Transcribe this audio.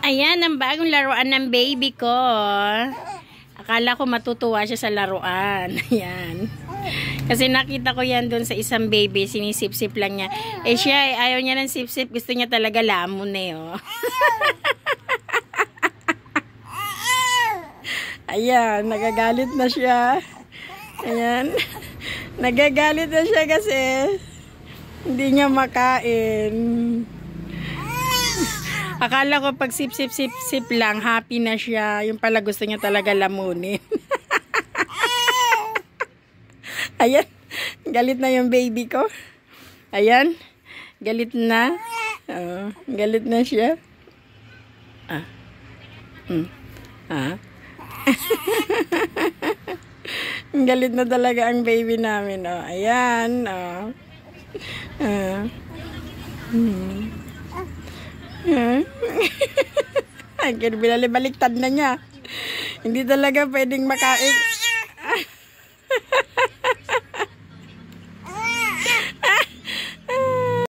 Ayan, ang bagong laruan ng baby ko. Akala ko matutuwa siya sa laruan. Ayan. Kasi nakita ko yan doon sa isang baby. Sinisip-sip lang niya. Eh siya, ayaw niya ng sip-sip. Gusto niya talaga lamon eh. Oh. Ayan, nagagalit na siya. Ayan. Nagagalit na siya kasi hindi niya makain. Akala ko pag sip-sip-sip-sip lang, happy na siya. Yung pala gusto niya talaga lamunin. Ayan. Galit na yung baby ko. Ayan. Galit na. Galit na siya. Galit na talaga ang baby namin. Ayan. Ay, binalibaliktad na niya. Hindi talaga pwedeng makain.